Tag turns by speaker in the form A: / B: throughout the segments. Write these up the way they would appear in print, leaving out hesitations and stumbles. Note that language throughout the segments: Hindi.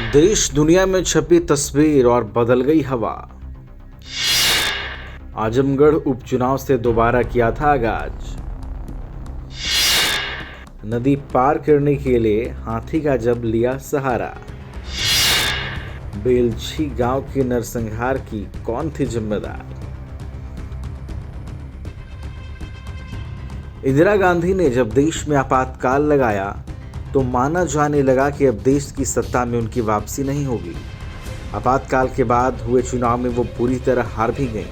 A: देश दुनिया में छपी तस्वीर और बदल गई हवा। आजमगढ़ उपचुनाव से दोबारा किया था आगाज। नदी पार करने के लिए हाथी का जब लिया सहारा। बेलछी गांव के नरसंहार की कौन थी जिम्मेदार। इंदिरा गांधी ने जब देश में आपातकाल लगाया तो माना जाने लगा कि अब देश की सत्ता में उनकी वापसी नहीं होगी। आपातकाल के बाद हुए चुनाव में वो पूरी तरह हार भी गईं,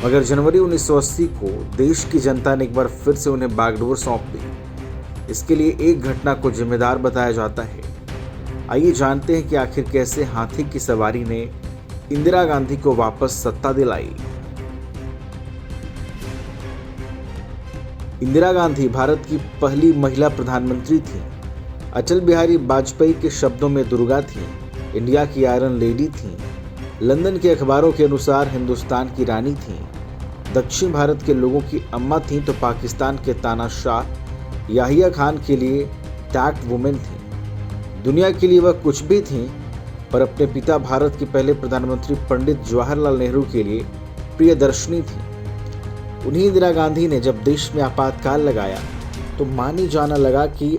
A: मगर जनवरी 1980 को देश की जनता ने एक बार फिर से उन्हें बागडोर सौंप दी। इसके लिए एक घटना को जिम्मेदार बताया जाता है। आइए जानते हैं कि आखिर कैसे हाथी की सवारी ने इंदिरा गांधी को वापस सत्ता दिलाई। इंदिरा गांधी भारत की पहली महिला प्रधानमंत्री थी। अटल बिहारी वाजपेयी के शब्दों में दुर्गा थी, इंडिया की आयरन लेडी थी, लंदन के अखबारों के अनुसार हिंदुस्तान की रानी थी, दक्षिण भारत के लोगों की अम्मा थी तो पाकिस्तान के तानाशाह याहिया खान के लिए टैक्ट वुमेन थी। दुनिया के लिए वह कुछ भी थी, पर अपने पिता भारत के पहले प्रधानमंत्री पंडित जवाहरलाल नेहरू के लिए प्रियदर्शनी थी। उन्हीं इंदिरा गांधी ने जब देश में आपातकाल लगाया तो मानी जाना लगा कि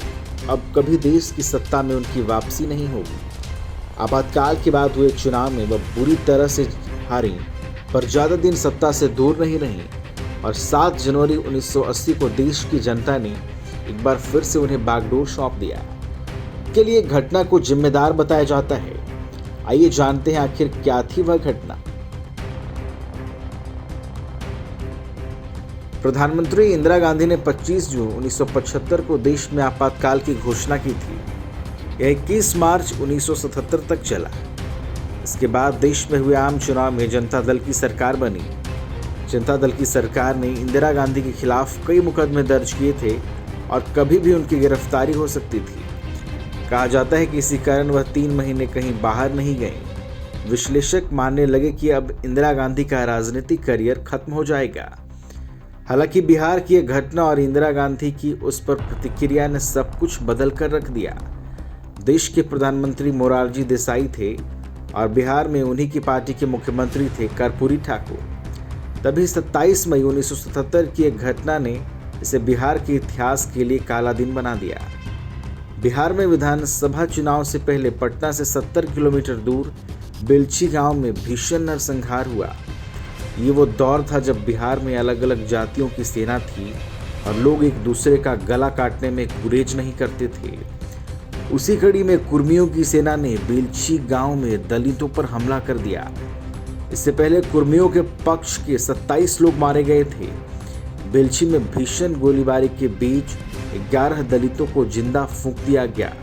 A: अब कभी देश की सत्ता में उनकी वापसी नहीं होगी। आपातकाल के बाद हुए चुनाव में वह बुरी तरह से हारी, पर ज़्यादा दिन सत्ता से दूर नहीं रही और 7 जनवरी 1980 को देश की जनता ने एक बार फिर से उन्हें बागडोर सौंप दिया। के लिए घटना को जिम्मेदार बताया जाता है। आइए जानते हैं आखिर क्या थी वह घटना। प्रधानमंत्री इंदिरा गांधी ने 25 जून 1975 को देश में आपातकाल की घोषणा की थी। यह 21 मार्च 1977 तक चला। इसके बाद देश में हुए आम चुनाव में जनता दल की सरकार बनी। जनता दल की सरकार ने इंदिरा गांधी के खिलाफ कई मुकदमे दर्ज किए थे और कभी भी उनकी गिरफ्तारी हो सकती थी। कहा जाता है कि इसी कारण वह 3 महीने कहीं बाहर नहीं गए। विश्लेषक मानने लगे कि अब इंदिरा गांधी का राजनीतिक करियर खत्म हो जाएगा। हालांकि बिहार की यह घटना और इंदिरा गांधी की उस पर प्रतिक्रिया ने सब कुछ बदल कर रख दिया। देश के प्रधानमंत्री मोरारजी देसाई थे और बिहार में उन्हीं की पार्टी के मुख्यमंत्री थे कर्पूरी ठाकुर। तभी 27 मई 1977 की एक घटना ने इसे बिहार के इतिहास के लिए काला दिन बना दिया। बिहार में विधानसभा चुनाव से पहले पटना से 70 किलोमीटर दूर बेलछी गांव में भीषण नरसंहार हुआ। ये वो दौर था जब बिहार में अलग अलग जातियों की सेना थी और लोग एक दूसरे का गला काटने में गुरेज नहीं करते थे। उसी कड़ी में कुर्मियों की सेना ने बेलछी गांव में दलितों पर हमला कर दिया। इससे पहले कुर्मियों के पक्ष के 27 लोग मारे गए थे। बेलछी में भीषण गोलीबारी के बीच 11 दलितों को जिंदा फूंक दिया गया।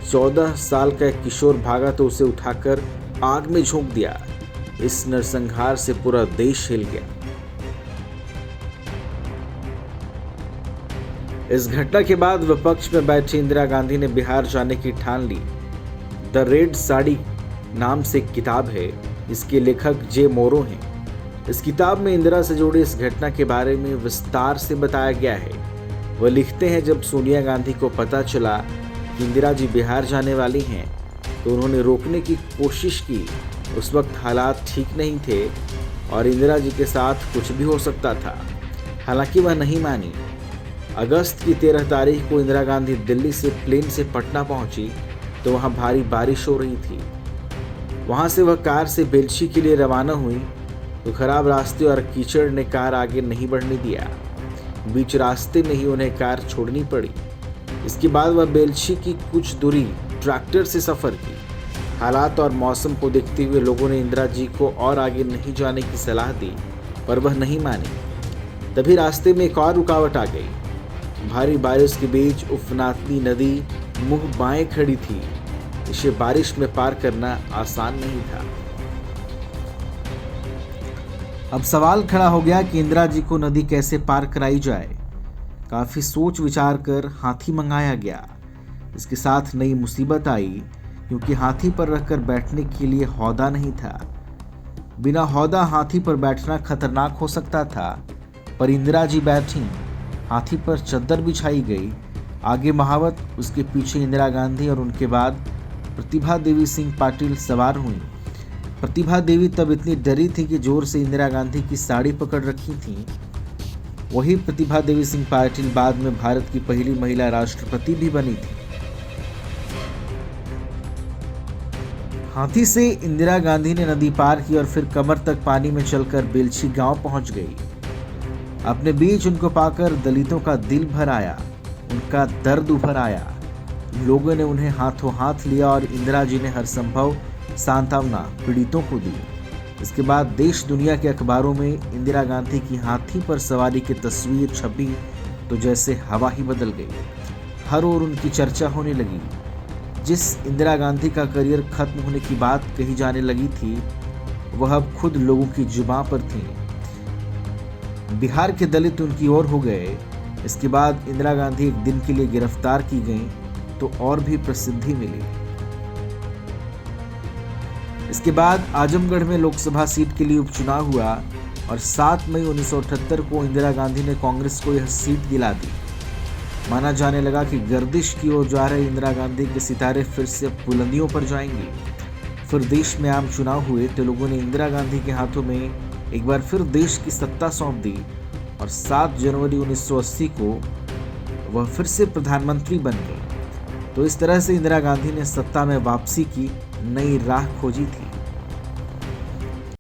A: 14 साल का एक किशोर भागा तो उसे उठाकर आग में झोंक दिया। इस नरसंहार से पूरा देश हिल गया। इस घटना के बाद विपक्ष में बैठी इंदिरा गांधी ने बिहार जाने की ठान ली। द रेड साड़ी नाम से एक किताब है, इसके लेखक जे मोरो हैं। इस किताब में इंदिरा से जुड़ी इस घटना के बारे में विस्तार से बताया गया है। वह लिखते हैं, जब सोनिया गांधी को पता चला कि इंदिरा जी बिहार जाने वाली हैं तो उन्होंने रोकने की कोशिश की। उस वक्त हालात ठीक नहीं थे और इंदिरा जी के साथ कुछ भी हो सकता था। हालांकि वह नहीं मानी। अगस्त की 13 तारीख को इंदिरा गांधी दिल्ली से प्लेन से पटना पहुंची तो वहां भारी बारिश हो रही थी। वहां से वह कार से बेलछी के लिए रवाना हुई तो खराब रास्ते और कीचड़ ने कार आगे नहीं बढ़ने दिया। बीच रास्ते में ही उन्हें कार छोड़नी पड़ी। इसके बाद वह बेलछी की कुछ दूरी ट्रैक्टर से सफ़र की। हालात और मौसम को देखते हुए लोगों ने इंदिरा जी को और आगे नहीं जाने की सलाह दी, पर वह नहीं मानी। तभी रास्ते में एक और रुकावट आ गई। भारी बारिश के बीच उफनाती नदी मुंह बाएं खड़ी थी। इसे बारिश में पार करना आसान नहीं था। अब सवाल खड़ा हो गया कि इंदिरा जी को नदी कैसे पार कराई जाए। काफी सोच विचार कर हाथी मंगाया गया। इसके साथ नई मुसीबत आई, क्योंकि हाथी पर रखकर बैठने के लिए हौदा नहीं था। बिना हौदा हाथी पर बैठना खतरनाक हो सकता था, पर इंदिरा जी बैठी। हाथी पर चद्दर बिछाई गई। आगे महावत, उसके पीछे इंदिरा गांधी और उनके बाद प्रतिभा देवी सिंह पाटिल सवार हुई। प्रतिभा देवी तब इतनी डरी थी कि जोर से इंदिरा गांधी की साड़ी पकड़ रखी थी। वही प्रतिभा देवी सिंह पाटिल बाद में भारत की पहली महिला राष्ट्रपति भी बनी थी। हाथी से इंदिरा गांधी ने नदी पार की और फिर कमर तक पानी में चलकर बेलछी गांव पहुंच गई। अपने बीच उनको पाकर दलितों का दिल भर आया, उनका दर्द उभर आया। लोगों ने उन्हें हाथों हाथ लिया और इंदिरा जी ने हर संभव सांत्वना पीड़ितों को दी। इसके बाद देश दुनिया के अखबारों में इंदिरा गांधी की हाथी पर सवारी की तस्वीर छपी तो जैसे हवा ही बदल गई। हर ओर उनकी चर्चा होने लगी। जिस इंदिरा गांधी का करियर खत्म होने की बात कही जाने लगी थी, वह अब खुद लोगों की जुबां पर थी। बिहार के दलित उनकी ओर हो गए। इसके बाद इंदिरा गांधी एक दिन के लिए गिरफ्तार की गईं तो और भी प्रसिद्धि मिली। इसके बाद आजमगढ़ में लोकसभा सीट के लिए उपचुनाव हुआ और 7 मई 1978 को इंदिरा गांधी ने कांग्रेस को यह सीट दिला दी। माना जाने लगा कि गर्दिश की ओर जा रहे इंदिरा गांधी के सितारे फिर से बुलंदियों पर जाएंगे। फिर देश में आम चुनाव हुए तो लोगों ने इंदिरा गांधी के हाथों में एक बार फिर देश की सत्ता सौंप दी और 7 जनवरी 1980 को वह फिर से प्रधानमंत्री बन गए। तो इस तरह से इंदिरा गांधी ने सत्ता में वापसी की नई राह खोजी थी।